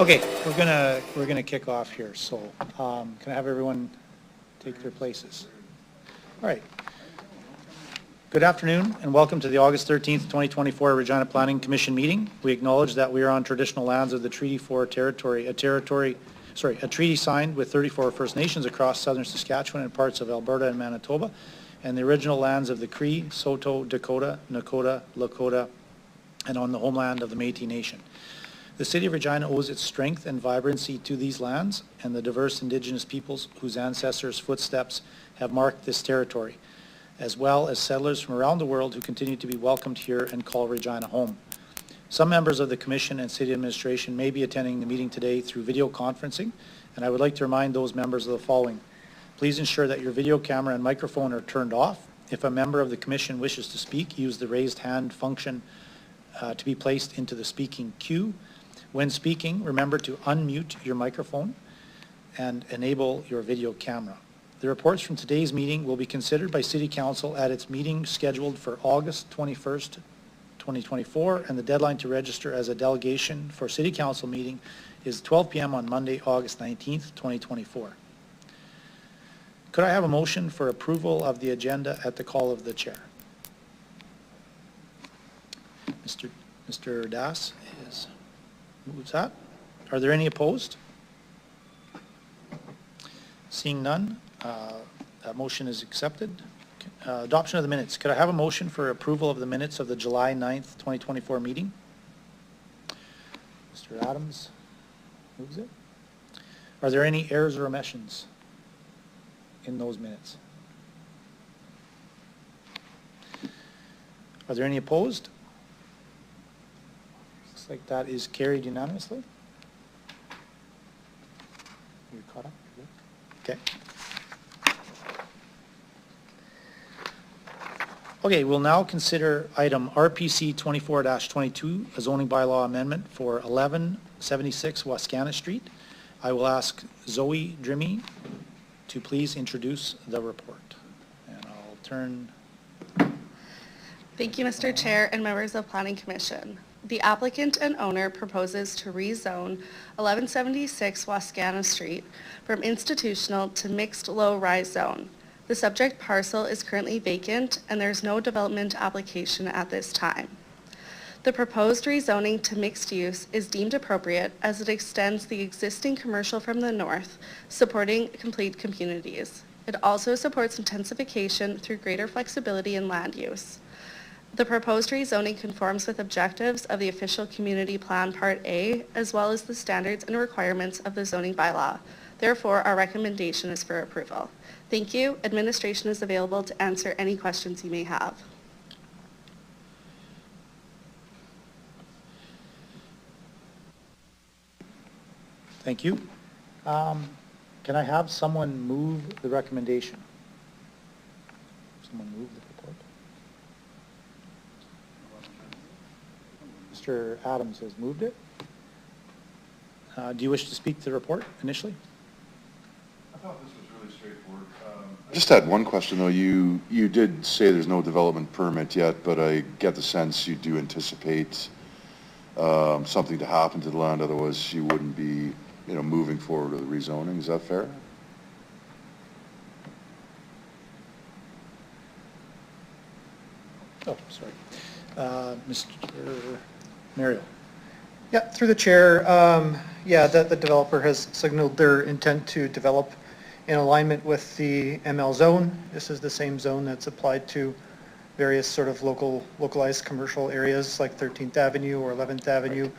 Okay, we're gonna kick off here. So, can I have everyone take their places? All right. Good afternoon and welcome to the August 13th, 2024 Regina Planning Commission meeting. We acknowledge that we are on traditional lands of the Treaty 4 territory, a treaty signed with 34 First Nations across southern Saskatchewan and parts of Alberta and Manitoba, and the original lands of the Cree, Saulteaux, Dakota, Nakota, Lakota, and on the homeland of the Métis Nation. The City of Regina owes its strength and vibrancy to these lands and the diverse Indigenous peoples whose ancestors' footsteps have marked this territory, as well as settlers from around the world who continue to be welcomed here and call Regina home. Some members of the Commission and City Administration may be attending the meeting today through video conferencing, and I would like to remind those members of the following. Please ensure that your video camera and microphone are turned off. If a member of the Commission wishes to speak, use the raised hand function to be placed into the speaking queue. When speaking, remember to unmute your microphone and enable your video camera. The reports from today's meeting will be considered by City Council at its meeting scheduled for August 21st, 2024, and the deadline to register as a delegation for City Council meeting is 12 p.m. on Monday, August 19th, 2024. Could I have a motion for approval of the agenda at the call of the chair? Mr. Das moves that. Are there any opposed? Seeing none, that motion is accepted. Adoption of the minutes. Could I have a motion for approval of the minutes of the July 9th, 2024 meeting? Mr. Adams moves it. Are there any errors or omissions in those minutes? Are there any opposed? Looks like that is carried unanimously. You're caught up? Okay. Okay, we'll now consider item RPC 24-22, a zoning bylaw amendment for 1176 Wascana Street. I will ask Zoe Drimmy to please introduce the report. And I'll turn. Thank you, Mr. Chair and members of Planning Commission. The applicant and owner proposes to rezone 1176 Wascana Street from institutional to mixed low-rise zone. The subject parcel is currently vacant and there is no development application at this time. The proposed rezoning to mixed use is deemed appropriate as it extends the existing commercial from the north, supporting complete communities. It also supports intensification through greater flexibility in land use. The proposed rezoning conforms with objectives of the official community plan Part A, as well as the standards and requirements of the zoning bylaw. Therefore, our recommendation is for approval. Thank you. Administration is available to answer any questions you may have. Thank you. Can I have someone move the recommendation? Someone move the report. Mr. Adams has moved it. Do you wish to speak to the report initially? I thought this was really straightforward. I just had one question though. You did say there's no development permit yet, but I get the sense you do anticipate something to happen to the land, otherwise you wouldn't be, moving forward with the rezoning. Is that fair? Oh, sorry. Mr. Mario. Yeah, through the chair, the developer has signaled their intent to develop in alignment with the ML zone. This is the same zone that's applied to various sort of localized commercial areas like 13th Avenue or 11th Avenue,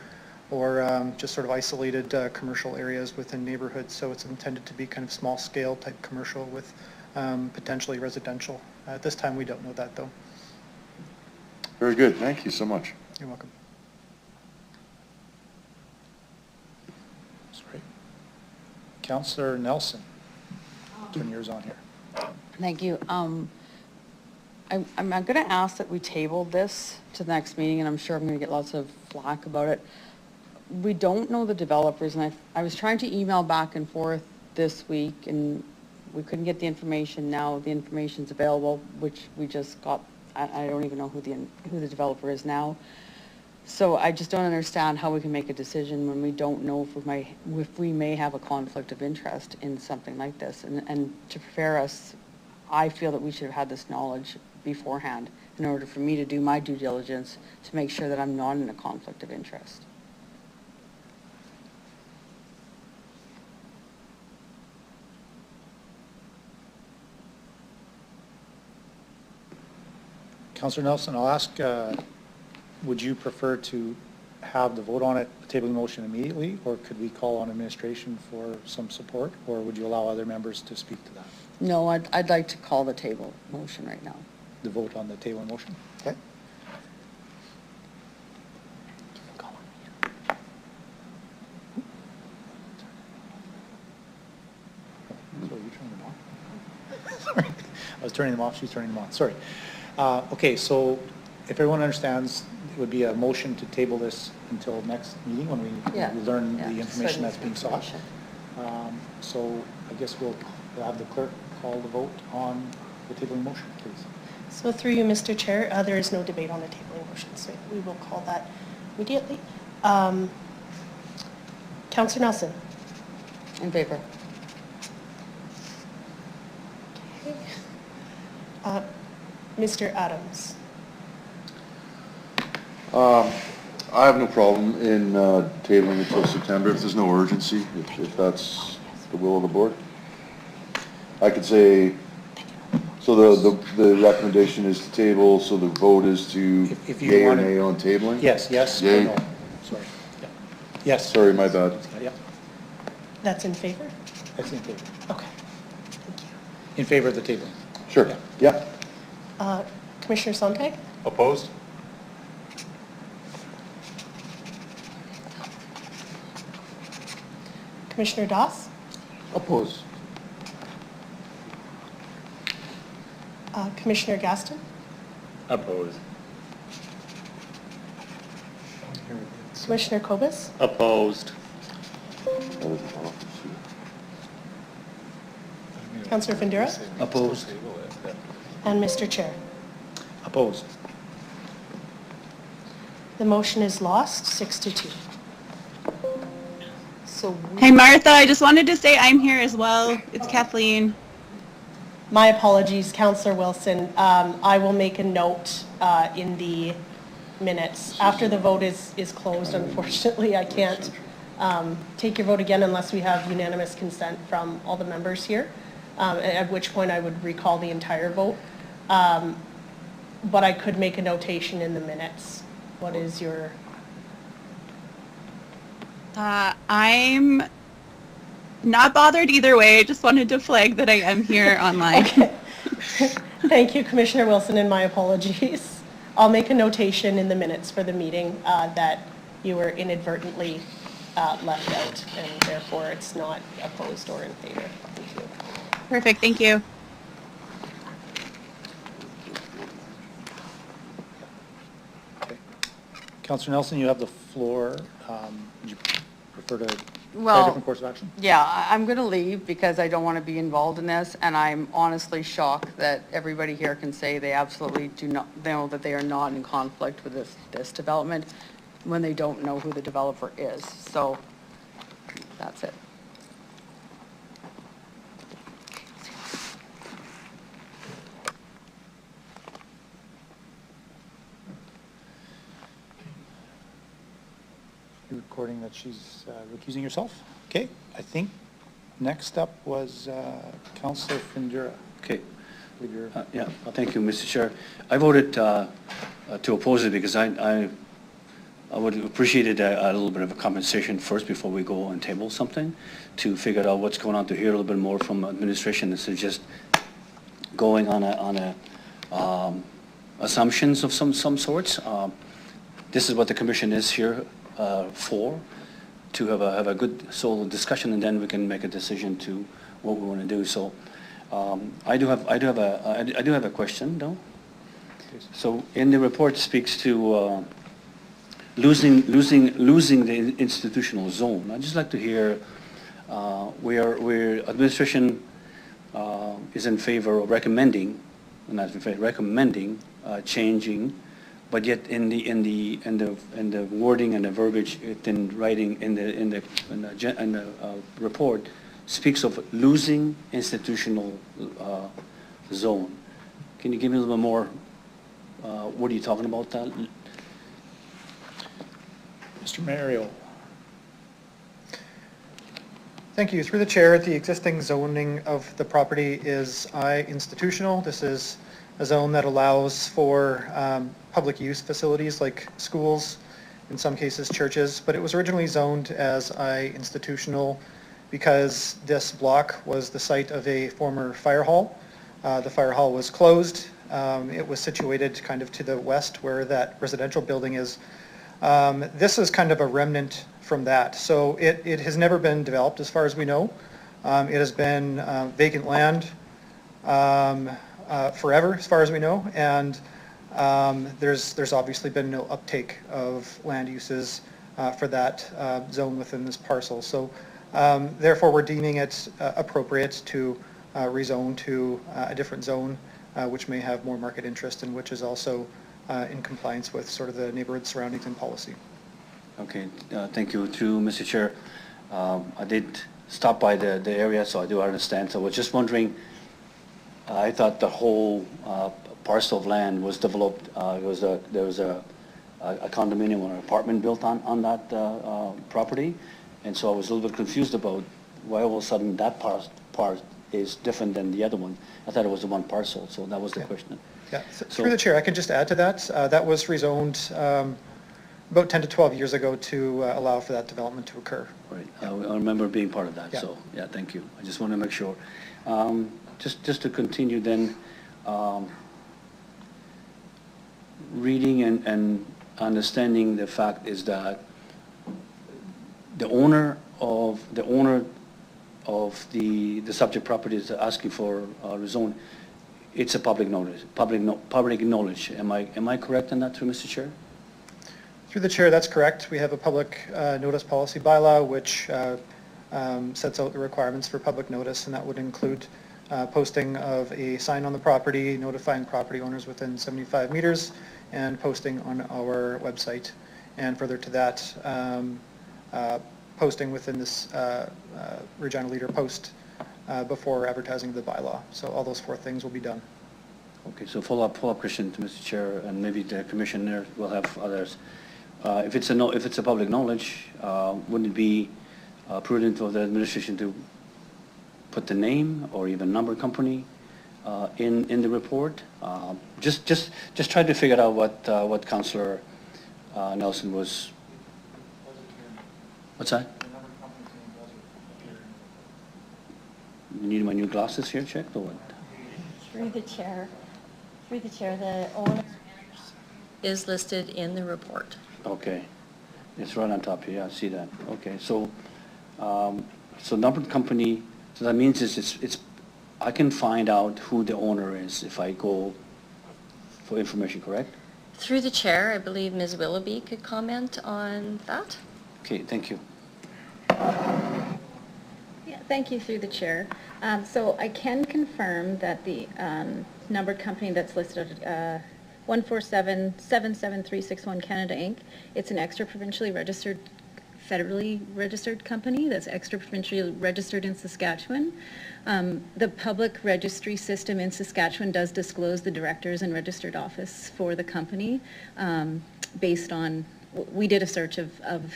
or just sort of isolated commercial areas within neighborhoods. So it's intended to be kind of small scale type commercial with potentially residential. At this time, we don't know that though. Very good. Thank you so much. You're welcome. Sorry. Councillor Nelson, turn yours on here. Thank you. I'm going to ask that we table this to the next meeting, and I'm sure I'm going to get lots of flack about it. We don't know the developers, and I was trying to email back and forth this week, and we couldn't get the information. Now the information's available, which we just got. I don't even know who the developer is now. So I just don't understand how we can make a decision when we don't know if we may have a conflict of interest in something like this. And to prepare us, I feel that we should have had this knowledge beforehand in order for me to do my due diligence to make sure that I'm not in a conflict of interest. Councillor Nelson, I'll ask, would you prefer to have the vote on it, the tabling motion immediately, or could we call on administration for some support, or would you allow other members to speak to that? No, I'd like to call the table motion right now. The vote on the tabling motion? Okay. Sorry, you turning them off? Sorry. I was turning them off, she's turning them on, sorry. Okay, so if everyone understands, it would be a motion to table this until next meeting when we learn the information that's being sought. So I guess we'll have the clerk call the vote on the tabling motion, please. So through you, Mr. Chair, there is no debate on the tabling motion, so we will call that immediately. Councillor Nelson? In favor. Okay. Mr. Adams? I have no problem in tabling it till September if there's no urgency, if that's the will of the board. I could say, so the recommendation is to table, so the vote is to If you yea or want it- nay on tabling? Yes, yes, or Yea. no? Sorry. Yeah. Yes. Sorry, my bad. Yeah, That's in favor? that's in favor. Okay. Thank you. In favor of the tabling. Sure, Yeah. yeah. Commissioner Sontag? Opposed? Commissioner Doss? Oppose. Commissioner Gaston? Opposed. Commissioner Kobus? Opposed. Councillor Findura? Opposed. And Mr. Chair? Opposed. The motion is lost, 6-2. So Hi, Martha. I just wanted to say I'm here as well. It's Kathleen. My apologies, Councillor Wilson. I will make a note in the minutes. After the vote is closed, unfortunately, I can't take your vote again unless we have unanimous consent from all the members here, at which point I would recall the entire vote. But I could make a notation in the minutes. What is your... I'm not bothered either way. I just wanted to flag that I am here online. Okay. Thank you, Commissioner Wilson, and my apologies. I'll make a notation in the minutes for the meeting that you were inadvertently left out, and therefore it's not opposed or in favor. Thank you. Perfect. Thank you. Okay. Councillor Nelson, you have the floor. Would you prefer to try a Well, different course of action? yeah, I'm going to leave because I don't want to be involved in this, and I'm honestly shocked that everybody here can say they absolutely do not know that they are not in conflict with this development when they don't know who the developer is. So that's it. You're recording that she's recusing herself? Okay, I think next up was Councillor Findura. Okay. With your Yeah, thank you, Mr. Chair. I voted to oppose it because I would appreciate it a little bit of a compensation first before we go and table something, to figure out what's going on, to hear a little bit more from administration instead of just going on assumptions of some sorts. This is what the commission is here for, to have a good solid discussion, and then we can make a decision to what we want to do. So I do have a question though. So in the report speaks to losing the institutional zone. I'd just like to hear where administration is in favor of recommending, not in favor, recommending changing, but yet in the wording and the verbiage, it in writing in the report speaks of losing institutional zone. Can you give me a little bit more, what are you talking about that? Mr. Mario? Thank you. Through the chair, the existing zoning of the property is I institutional. This is a zone that allows for public use facilities like schools, in some cases churches, but it was originally zoned as I institutional because this block was the site of a former fire hall. The fire hall was closed. It was situated kind of to the west where that residential building is. This is kind of a remnant from that. So it has never been developed as far as we know. It has been vacant land forever as far as we know, and there's obviously been no uptake of land uses for that zone within this parcel. So therefore we're deeming it appropriate to rezone to a different zone which may have more market interest and which is also in compliance with sort of the neighborhood surroundings and policy. Okay, thank you. Through Mr. Chair, I did stop by the area, so I do understand. So I was just wondering, I thought the whole parcel of land was developed, there was a condominium or an apartment built on that property, and so I was a little bit confused about why all of a sudden that part is different than the other one. I thought it was the one parcel, so that was the question. Yeah, through the chair, I can just add to that. That was rezoned about 10 to 12 years ago to allow for that development to occur. Right, I remember being part of that, Yeah. so, yeah, thank you. I just want to make sure. Just to continue then, reading and understanding the fact is that the owner of the subject property is asking for rezone. It's a public notice, public knowledge. Am I correct in that, through Mr. Chair? Through the chair, that's correct. We have a public notice policy bylaw which sets out the requirements for public notice, and that would include posting of a sign on the property, notifying property owners within 75 meters, and posting on our website. And further to that, posting within this Regina Leader post before advertising the bylaw. So all those 4 things will be done. Okay, so follow-up question to Mr. Chair, and maybe the commissioner will have others. If it's a public knowledge, wouldn't it be prudent for the administration to put the name or even number company in the report? Just try to figure out what Councillor Nelson was. What's that? You need my new glasses here checked or what? Through the chair, the owner is listed in the report. Okay, it's right on top here, yeah, I see that. Okay, so, so numbered company, so that means it's, I can find out who the owner is if I go for information, correct? Through the chair, I believe Ms. Willoughby could comment on that. Okay, thank you. Yeah, thank you, through the chair. So I can confirm that the numbered company that's listed, 147-77361 Canada Inc., it's an extra-provincially registered, federally registered company that's extra-provincially registered in Saskatchewan. The public registry system in Saskatchewan does disclose the directors and registered office for the company based on, we did a search of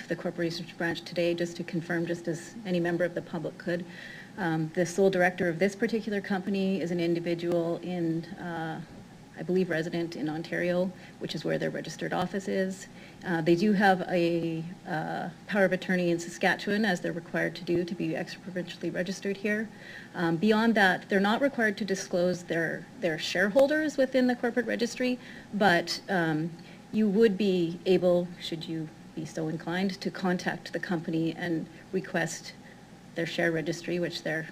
the corporation branch today just to confirm, just as any member of the public could. The sole director of this particular company is an individual in, I believe, resident in Ontario, which is where their registered office is. They do have a power of attorney in Saskatchewan, as they're required to do to be extra-provincially registered here. Beyond that, they're not required to disclose their shareholders within the corporate registry, but you would be able, should you be so inclined, to contact the company and request their share registry, which they're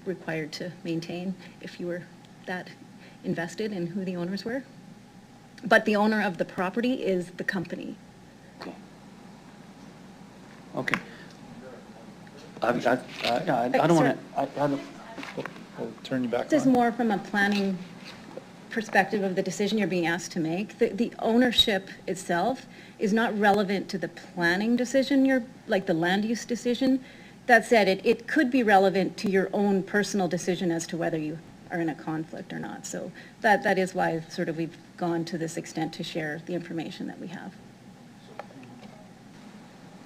required to maintain if you were that invested in who the owners were. But the owner of the property is the company. Okay. Okay. I don't want to, We'll turn you back This is on. more from a planning perspective of the decision you're being asked to make. The ownership itself is not relevant to the planning decision, like the land use decision. That said, it could be relevant to your own personal decision as to whether you are in a conflict or not. So that is why sort of we've gone to this extent to share the information that we have.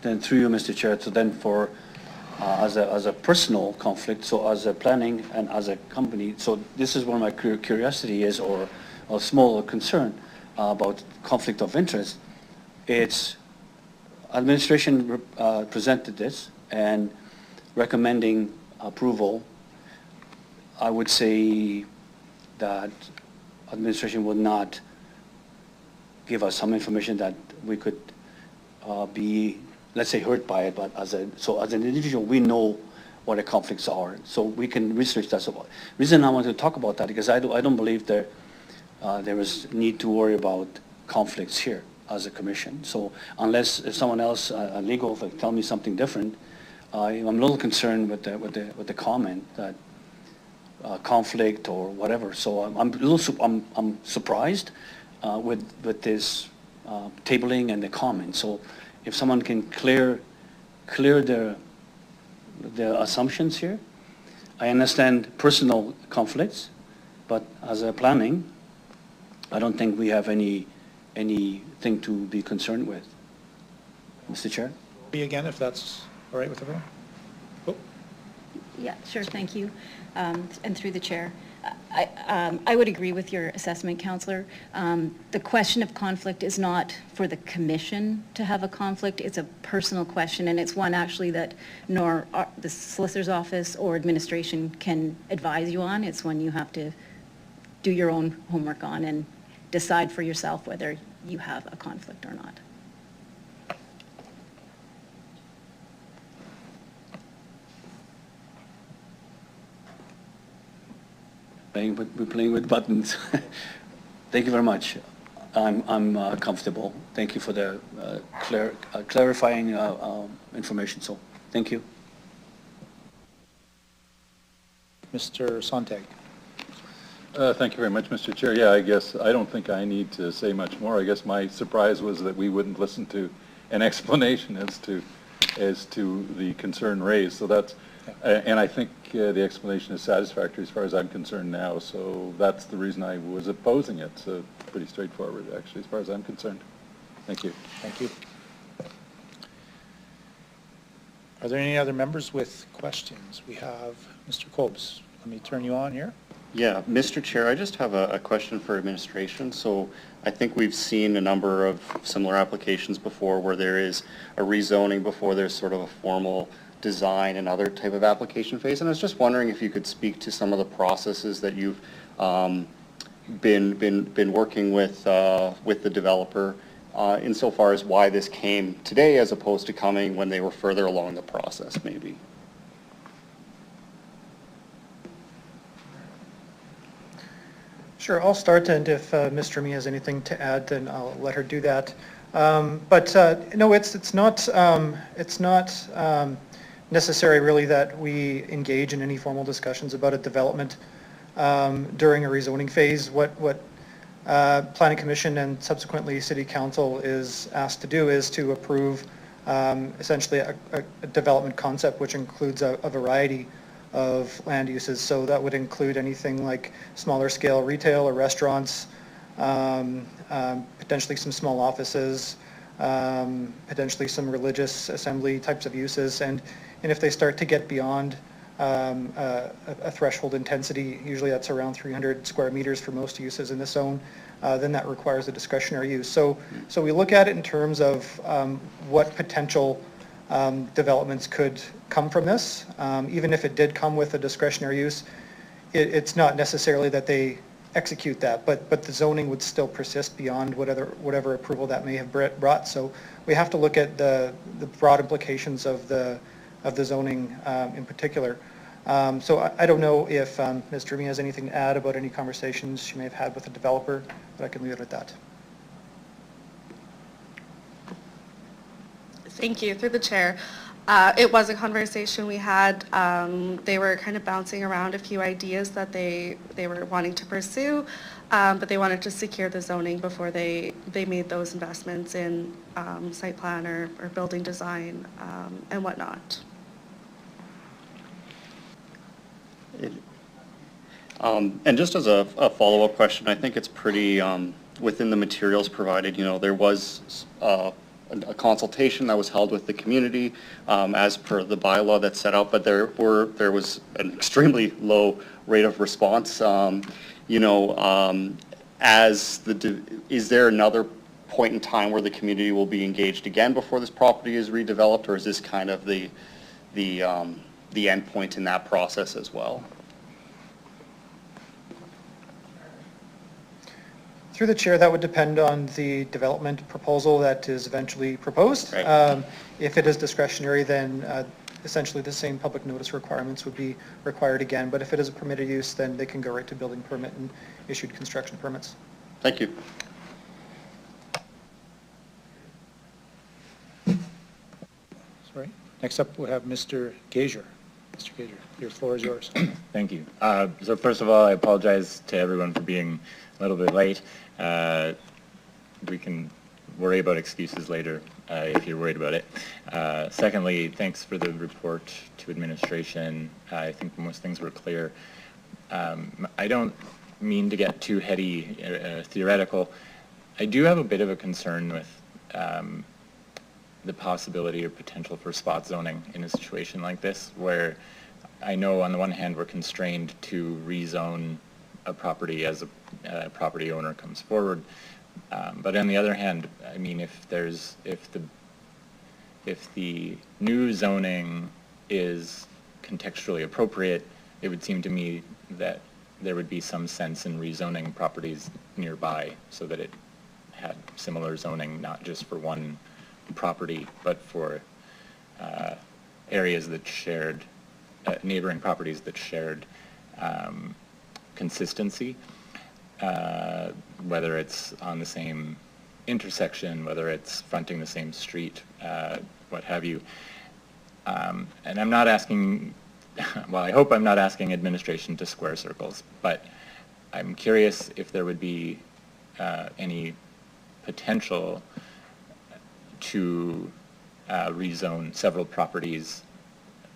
Then through you, Mr. Chair, so then for, as a personal conflict, so as a planning and as a company, so this is where my curiosity is, or a small concern about conflict of interest. It's administration presented this and recommending approval. I would say that administration would not give us some information that we could be, let's say, hurt by it, but as an individual, we know what the conflicts are, so we can research that. So, reason I want to talk about that because I don't believe there is need to worry about conflicts here as a commission. So unless if someone else, legal, tell me something different, I'm a little concerned with the comment that conflict or whatever. So I'm surprised with this tabling and the comment. So if someone can clear the assumptions here. I understand personal conflicts, but as a planning, I don't think we have anything to be concerned with. Mr. Chair? Be again, if that's all right with everyone? Oh. Yeah, sure, thank you. And through the chair, I would agree with your assessment, Councillor. The question of conflict is not for the commission to have a conflict. It's a personal question, and it's one actually that nor the solicitor's office or administration can advise you on. It's one you have to do your own homework on and decide for yourself whether you have a conflict or not. We're playing with buttons. Thank you very much. I'm comfortable. Thank you for the clarifying information. So, thank you. Mr. Sontag. Thank you very much, Mr. Chair. Yeah, I guess I don't think I need to say much more. I guess my surprise was that we wouldn't listen to an explanation as to the concern raised. So that's, and I think the explanation is satisfactory as far as I'm concerned now. So that's the reason I was opposing it. So pretty straightforward, actually, as far as I'm concerned. Thank you. Thank you. Are there any other members with questions? We have Mr. Kobes. Let me turn you on here. Yeah, Mr. Chair, I just have a question for administration. So I think we've seen a number of similar applications before where there is a rezoning before there's sort of a formal design and other type of application phase. And I was just wondering if you could speak to some of the processes that you've been working with the developer insofar as why this came today as opposed to coming when they were further along the process, maybe. Sure, I'll start, and if Ms. Remy has anything to add, then I'll let her do that. But no, it's not necessary really that we engage in any formal discussions about a development during a rezoning phase. What Planning Commission and subsequently City Council is asked to do is to approve essentially a development concept which includes a variety of land uses. So that would include anything like smaller scale retail or restaurants, potentially some small offices, potentially some religious assembly types of uses. And if they start to get beyond a threshold intensity, usually that's around 300 square meters for most uses in this zone, then that requires a discretionary use. So we look at it in terms of what potential developments could come from this. Even if it did come with a discretionary use, it's not necessarily that they execute that, but the zoning would still persist beyond whatever approval that may have brought. So we have to look at the broad implications of the zoning in particular. So I don't know if Ms. Remy has anything to add about any conversations she may have had with the developer, but I can leave it at that. Thank you. Through the chair, It was a conversation we had. They were kind of bouncing around a few ideas that they were wanting to pursue, but they wanted to secure the zoning before they made those investments in site plan or building design and whatnot. And just as a follow-up question, I think it's pretty, within the materials provided, you know, there was a consultation that was held with the community as per the bylaw that's set out, but there was an extremely low rate of response. You know, is there another point in time where the community will be engaged again before this property is redeveloped, or is this kind of the end point in that process as well? Through the chair, that would depend on the development proposal that is eventually proposed. Right. If it is discretionary, then essentially the same public notice requirements would be required again. But if it is a permitted use, then they can go right to building permit and issued construction permits. Thank you. Sorry. Next up, we'll have Mr. Gager. Mr. Gager, your floor is yours. Thank you. So first of all, I apologize to everyone for being a little bit late. We can worry about excuses later if you're worried about it. Secondly, thanks for the report to administration. I think most things were clear. I don't mean to get too heady theoretical. I do have a bit of a concern with the possibility or potential for spot zoning in a situation like this, where I know on the one hand we're constrained to rezone a property as a property owner comes forward, but on the other hand, I mean, if the new zoning is contextually appropriate, it would seem to me that there would be some sense in rezoning properties nearby so that it had similar zoning, not just for one property, but for areas that shared, neighboring properties that shared consistency, whether it's on the same intersection, whether it's fronting the same street, what have you. And I'm not asking, well, I hope I'm not asking administration to square circles, but I'm curious if there would be any potential to rezone several properties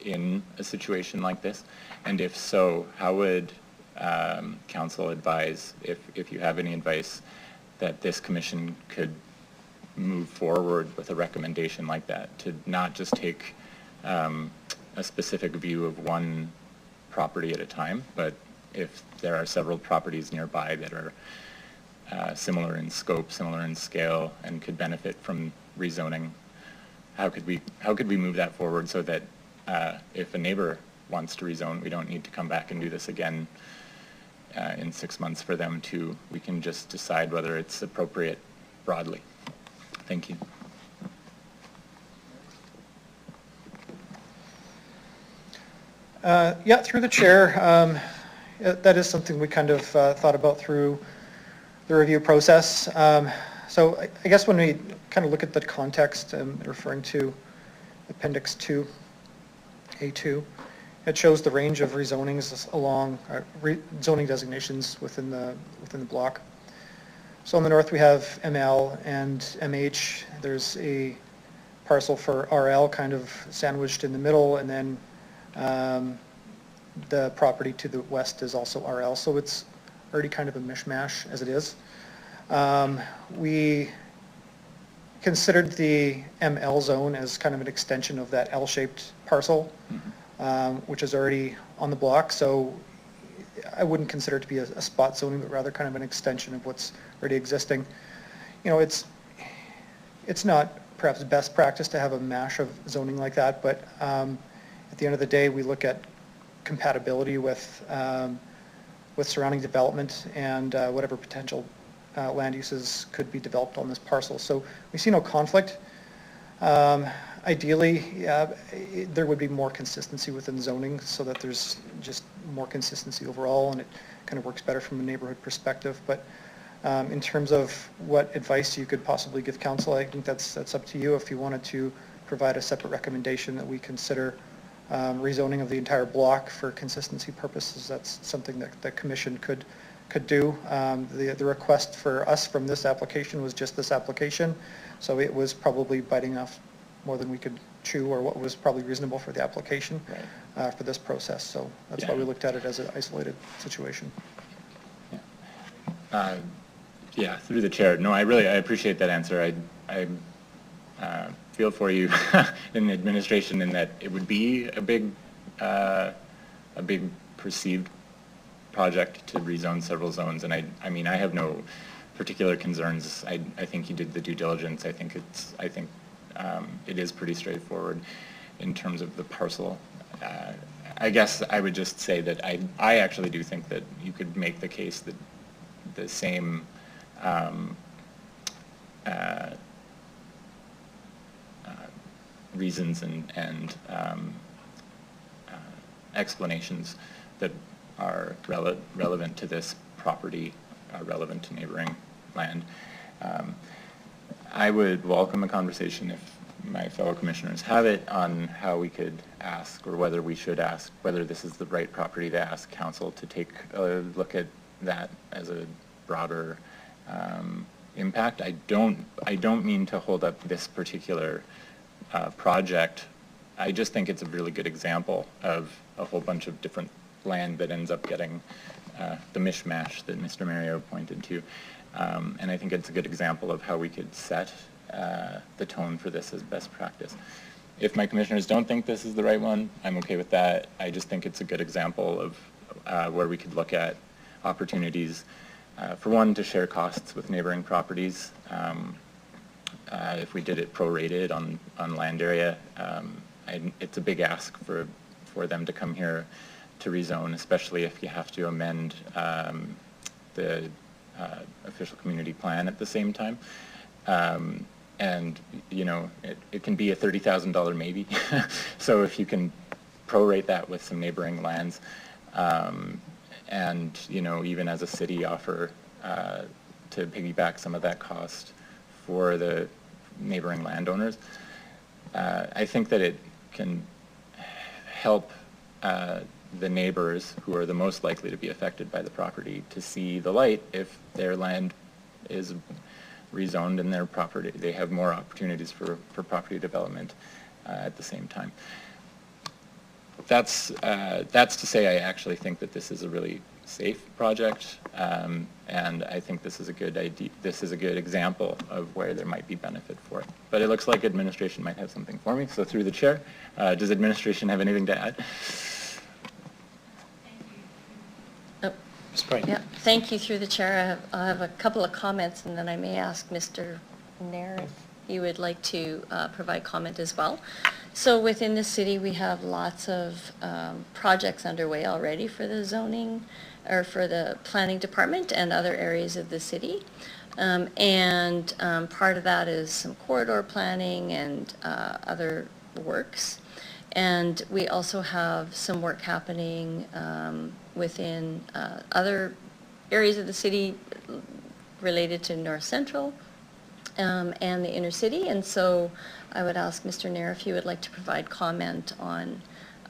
in a situation like this, and if so, how would council advise, if you have any advice, that this commission could move forward with a recommendation like that, to not just take a specific view of one property at a time, but if there are several properties nearby that are similar in scope, similar in scale, and could benefit from rezoning, how could we move that forward so that if a neighbor wants to rezone, we don't need to come back and do this again in 6 months for them to, we can just decide whether it's appropriate broadly. Thank you. Yeah, through the chair, that is something we kind of thought about through the review process. So I guess when we kind of look at the context, referring to Appendix 2, A2, it shows the range of rezonings along zoning designations within the block. So on the north we have ML and MH. There's a parcel for RL kind of sandwiched in the middle, and then the property to the west is also RL. So it's already kind of a mishmash as it is. We considered the ML zone as kind of an extension of that L-shaped parcel, which is already on the block. So I wouldn't consider it to be a spot zoning, but rather kind of an extension of what's already existing. You know, it's not perhaps best practice to have a mash of zoning like that, but at the end of the day, we look at compatibility with surrounding development and whatever potential land uses could be developed on this parcel. So we see no conflict. Ideally, there would be more consistency within zoning so that there's just more consistency overall, and it kind of works better from a neighborhood perspective. But in terms of what advice you could possibly give council, I think that's up to you. If you wanted to provide a separate recommendation that we consider rezoning of the entire block for consistency purposes. That's something that the commission could do. The request for us from this application was just this application, so it was probably biting off more than we could chew, or what was probably reasonable for the application for this process. So that's why we looked at it as an isolated situation. Yeah, through the chair. No, I appreciate that answer. I feel for you in the administration in that it would be a big perceived project to rezone several zones, and I mean, I have no particular concerns. I think you did the due diligence. I think it is pretty straightforward in terms of the parcel. I guess I would just say that I actually do think that you could make the case that the same reasons and explanations that are relevant to this property are relevant to neighboring land. I would welcome a conversation if my fellow commissioners have it on how we could ask, or whether we should ask, whether this is the right property to ask council to take a look at that as a broader impact. I don't mean to hold up this particular project. I just think it's a really good example of a whole bunch of different land that ends up getting the mishmash that Mr. Mario pointed to. And I think it's a good example of how we could set the tone for this as best practice. If my commissioners don't think this is the right one, I'm okay with that. I just think it's a good example of where we could look at opportunities, for one, to share costs with neighboring properties. If we did it prorated on land area, it's a big ask for them to come here to rezone, especially if you have to amend the official community plan at the same time. And, you know, it can be a $30,000 maybe. So if you can prorate that with some neighboring lands, and, you know, even as a city offer to piggyback some of that cost for the neighboring landowners, I think that it can help the neighbors who are the most likely to be affected by the property to see the light if their land is rezoned and their property, they have more opportunities for property development at the same time. That's to say I actually think that this is a really safe project, and I think this is a good idea. This is a good example of where there might be benefit for it. But it looks like administration might have something for me. So through the chair, does administration have anything to add? Yeah, thank you through the chair. I have a couple of comments, and then I may ask Mr. Nair if he would like to provide comment as well. So within the city, we have lots of projects underway already for the zoning or for the planning department and other areas of the city. And part of that is some corridor planning and other works. And we also have some work happening within other areas of the city related to North Central and the inner city. And so I would ask Mr. Nair if he would like to provide comment on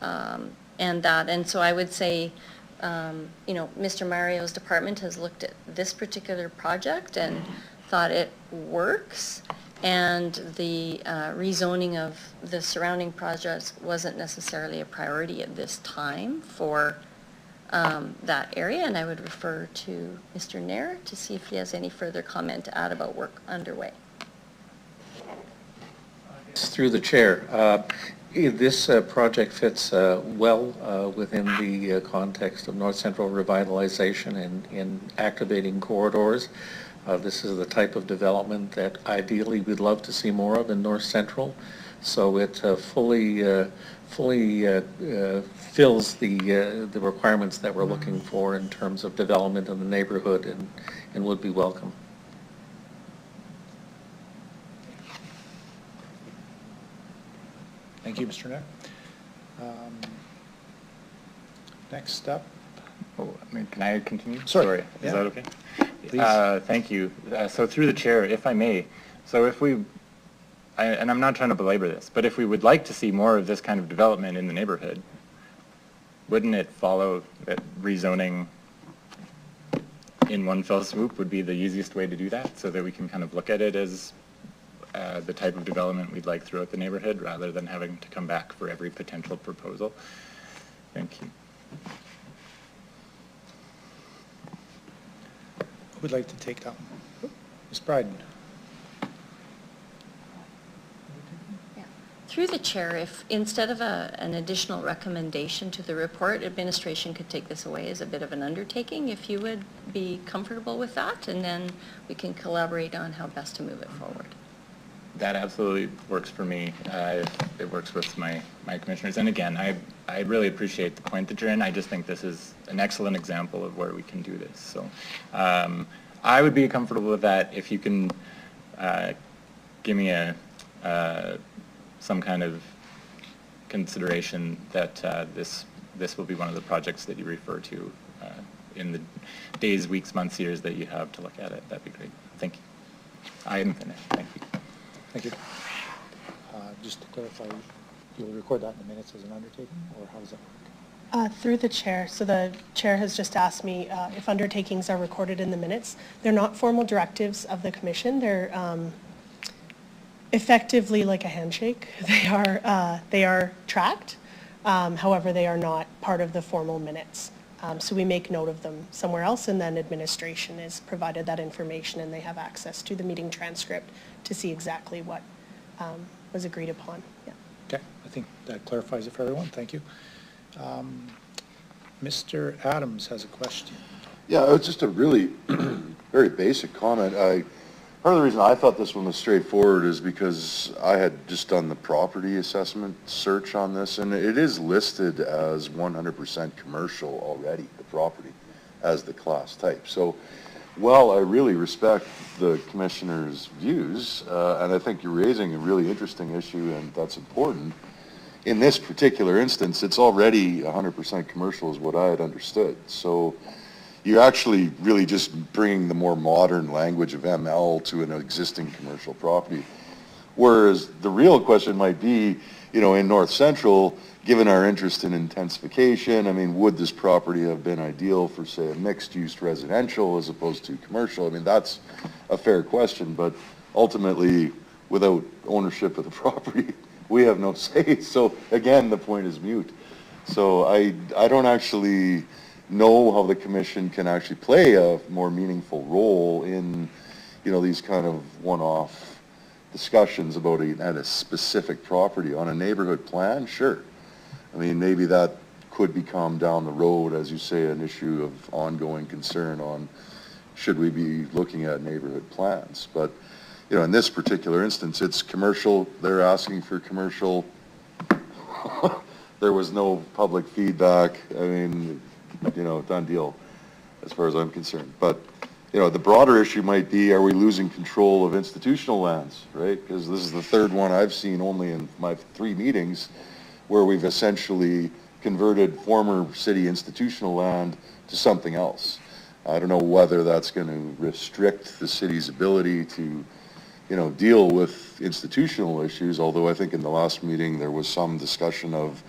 and that. And so I would say, you know, Mr. Mario's department has looked at this particular project and thought it works. And the rezoning of the surrounding projects wasn't necessarily a priority at this time for that area. And I would refer to Mr. Nair to see if he has any further comment to add about work underway. Through the chair, this project fits well within the context of North Central revitalization and in activating corridors. This is the type of development that ideally we'd love to see more of in North Central. So it fully fills the requirements that we're looking for in terms of development in the neighborhood and would be welcome. Thank you, Mr. Nair. Next up. Oh, I mean, can I continue? Sorry. Is Yeah. that okay? Please. Thank you. So through the chair, if I may, so if we and I'm not trying to belabor this, but if we would like to see more of this kind of development in the neighborhood, wouldn't it follow that rezoning in one fell swoop would be the easiest way to do that, so that we can kind of look at it as the type of development we'd like throughout the neighborhood, rather than having to come back for every potential proposal? Thank you. Who would like to take that one? Ms. Bryden. Through the chair, if instead of an additional recommendation to the report, administration could take this away as a bit of an undertaking, if you would be comfortable with that, and then we can collaborate on how best to move it forward. That absolutely works for me. It works with my commissioners. And again, I really appreciate the point that you're in. I just think this is an excellent example of where we can do this. So I would be comfortable with that if you can give me some kind of consideration that this will be one of the projects that you refer to in the days, weeks, months, years that you have to look at it. That'd be great. Thank you. I am finished. Thank you. Thank you. Just to clarify, you'll record that in the minutes as an undertaking, or how does that work? Through the chair, so the chair has just asked me if undertakings are recorded in the minutes. They're not formal directives of the commission. They're effectively like a handshake. They are tracked. However, they are not part of the formal minutes. So we make note of them somewhere else, and then administration is provided that information, and they have access to the meeting transcript to see exactly what was agreed upon. Yeah. Okay, I think that clarifies it for everyone. Thank you. Mr. Adams has a question. Yeah, it's just a really very basic comment. Part of the reason I thought this one was straightforward is because I had just done the property assessment search on this, and it is listed as 100% commercial already, the property, as the class type. So while I really respect the commissioner's views, and I think you're raising a really interesting issue, and that's important, in this particular instance, it's already 100% commercial is what I had understood. So you're actually really just bringing the more modern language of ML to an existing commercial property. Whereas the real question might be, you know, in North Central, given our interest in intensification, I mean, would this property have been ideal for, say, a mixed-use residential as opposed to commercial? I mean, that's a fair question, but ultimately, without ownership of the property, we have no say. So again, the point is moot. So I don't actually know how the commission can actually play a more meaningful role in, you know, these kind of one-off discussions about a specific property. On a neighborhood plan, sure. I mean, maybe that could become down the road, as you say, an issue of ongoing concern on should we be looking at neighborhood plans. But, you know, in this particular instance, it's commercial. They're asking for commercial. There was no public feedback. I mean, you know, done deal as far as I'm concerned. But, you know, the broader issue might be, are we losing control of institutional lands, right? Because this is the third one I've seen only in my 3 meetings where we've essentially converted former city institutional land to something else. I don't know whether that's going to restrict the city's ability to, you know, deal with institutional issues, although I think in the last meeting there was some discussion of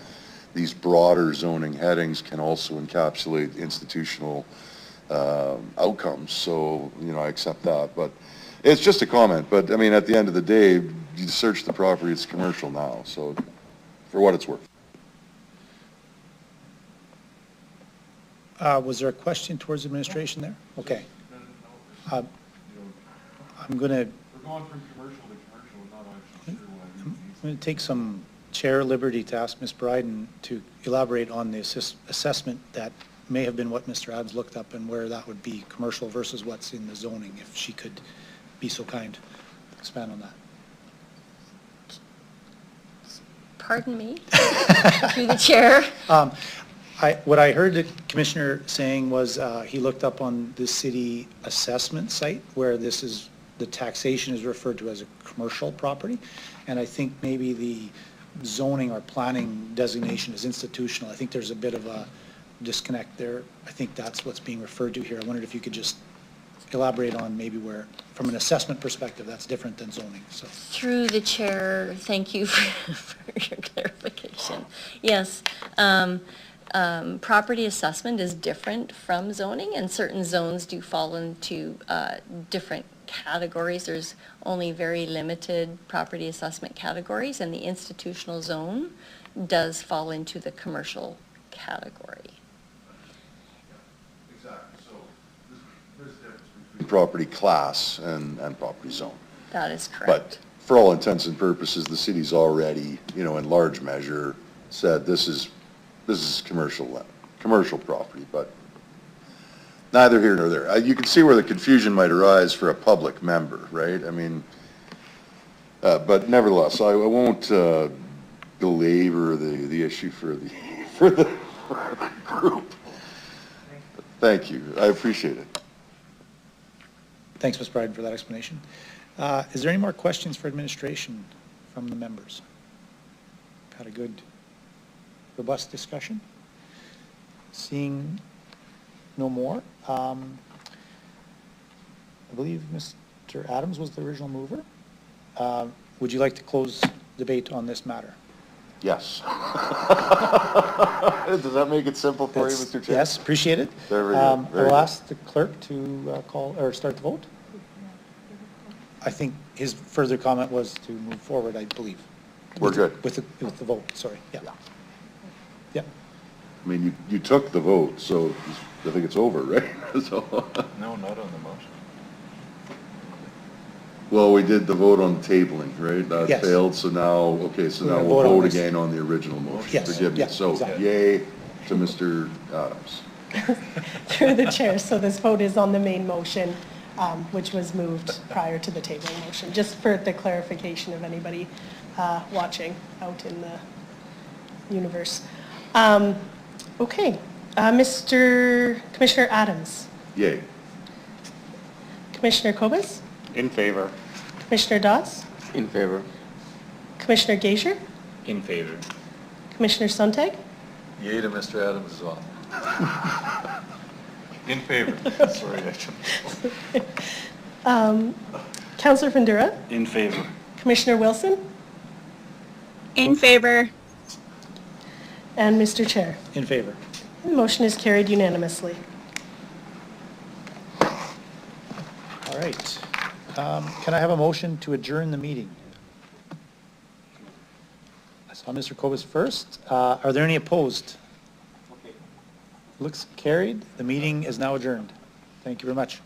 these broader zoning headings can also encapsulate institutional outcomes. So, you know, I accept that, but it's just a comment. But I mean, at the end of the day, you search the property, it's commercial now. So for what it's worth. Was there a question towards administration there? Okay. I'm going to... We're going from commercial to commercial, not actually sure why. I'm going to take some chair liberty to ask Ms. Bryden to elaborate on the assessment that may have been what Mr. Adams looked up and where that would be commercial versus what's in the zoning, if she could be so kind to expand on that. Pardon me, through the chair. What I heard the commissioner saying was he looked up on the city assessment site where this is, the taxation is referred to as a commercial property, and I think maybe the zoning or planning designation is institutional. I think there's a bit of a disconnect there. I think that's what's being referred to here. I wondered if you could just elaborate on maybe where, from an assessment perspective, that's different than zoning, so. Through the chair, thank you for your clarification. Yes, property assessment is different from zoning, and certain zones do fall into different categories. There's only very limited property assessment categories, and the institutional zone does fall into the commercial category. Exactly, so there's a difference between property class and property zone. That is But correct. for all intents and purposes, the city's already, you know, in large measure, said this is commercial property, but neither here nor there. You can see where the confusion might arise for a public member, right? I mean, but nevertheless, I won't belabor the issue for the group. Thank you, I appreciate it. Thanks, Ms. Bryden, for that explanation. Is there any more questions for administration from the members? Had a good, robust discussion. Seeing no more, I believe Mr. Adams was the original mover. Would you like to close debate on this matter? Yes. Does that make it simple for you, That's- Mr. Chair? Yes, appreciate it. Very good, I very will good. ask the clerk to call, or start the vote. I think his further comment was to move forward, I believe. We're good. With the vote, sorry, yeah. Yeah, I mean, you took the vote, so I think it's over, right? So, No, not on the motion. well, we did the vote on tabling, right? That Yes. failed, so now, okay, so We're now gonna we'll vote on vote this. again on the original motion. Yes, Forgive me. yeah, So, exactly. yay to Mr. Adams. Through the chair, so this vote is on the main motion, which was moved prior to the tabling motion, just for the clarification of anybody watching out in the universe. Okay, Commissioner Adams, Yay. Commissioner Kobus, In favor. Commissioner Dawes, In favor. Commissioner Gager, In favor. Commissioner Sontag, Yay to Mr. Adams as well. In favor. Sorry, I shouldn't. Councillor Fundura, In favor. Commissioner Wilson, In favor. and Mr. Chair. in favor. The motion is carried unanimously. All right. Can I have a motion to adjourn the meeting? I saw Mr. Kobus first. Are there any opposed? Looks carried. The meeting is now adjourned. Thank you very much.